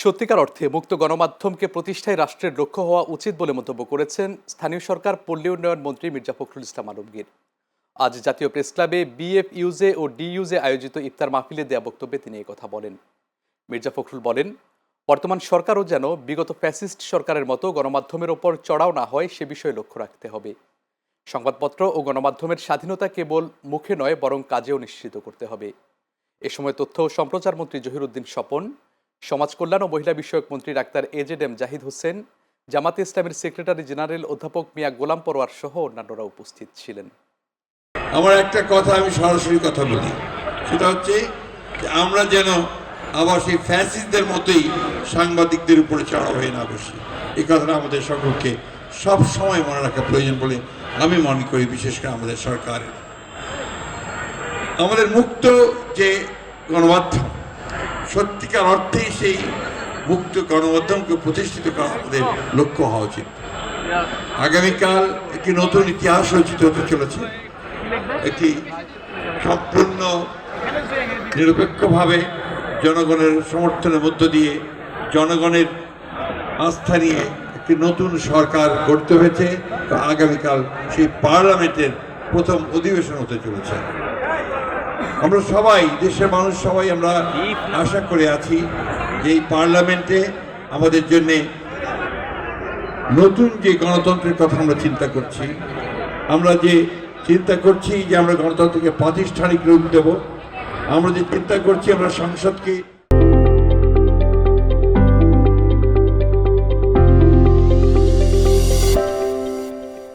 সত্যিকার অর্থে মুক্ত গণমাধ্যমকে প্রতিষ্ঠায় রাষ্ট্রের লক্ষ্য হওয়া উচিত বলে মন্তব্য করেছেন স্থানীয় সরকার পল্লী উন্নয়ন মন্ত্রী মির্জা ফখরুল ইসলাম আলমগীর। আজ জাতীয় প্রেস ক্লাবে বিএফইউজে ও ডিইউজে আয়োজিত ইফতার মাহফিলে দেয়া বক্তব্যে তিনি এই কথা বলেন। মির্জা ফখরুল বলেন, বর্তমান সরকারও যেন বিগত ফ্যাসিস্ট সরকারের মতো গণমাধ্যমের ওপর চড়াও না হয় সে বিষয়ে লক্ষ্য রাখতে হবে। সংবাদপত্র ও গণমাধ্যমের স্বাধীনতা কেবল মুখে নয় বরং কাজেও নিশ্চিত করতে হবে। এ সময় তথ্য ও সম্প্রচার মন্ত্রী জহিরুদ্দিন স্বপন, সমাজ কল্যাণ ও মহিলা বিষয়ক মন্ত্রী ডাক্তার এজেডএম জাহিদ হোসেন, জামাতে ইসলামের সেক্রেটারি জেনারেল অধ্যাপক মিয়া গোলাম পরোয়ার সহ অন্যান্যরা উপস্থিত ছিলেন। আমার একটা কথা আমি সরাসরি কথা বলি, সেটা হচ্ছে যে আমরা যেন আবার সেই ফ্যাসিস্টদের মতোই সাংবাদিকদের উপরে চড়াও হয়ে না বসি। এই কথাটা আমাদের সকলকে সব সময় মনে রাখা প্রয়োজন বলে আমি মনে করি। বিশেষ করে আমাদের সরকারের, আমাদের মুক্ত যে গণমাধ্যম, সত্যিকার অর্থেই সেই মুক্ত গণমাধ্যমকে প্রতিষ্ঠিত করা আমাদের লক্ষ্য হওয়া উচিত। আগামীকাল একটি নতুন ইতিহাস রচিত হতে চলেছে। একটি সম্পূর্ণ নিরপেক্ষভাবে জনগণের সমর্থনের মধ্য দিয়ে জনগণের আস্থা নিয়ে একটি নতুন সরকার গড়তে হয়েছে। আগামীকাল সেই পার্লামেন্টের প্রথম অধিবেশন হতে চলেছে। আমরা সবাই, দেশের মানুষ সবাই আমরা আশা করে আছি যে এই পার্লামেন্টে আমাদের জন্য নতুন যে গণতন্ত্রের কথা আমরা চিন্তা করছি, আমরা যে চিন্তা করছি যে আমরা গণতন্ত্রকে প্রাতিষ্ঠানিক রূপ দেব, আমরা যে চিন্তা করছি আমরা সংসদকে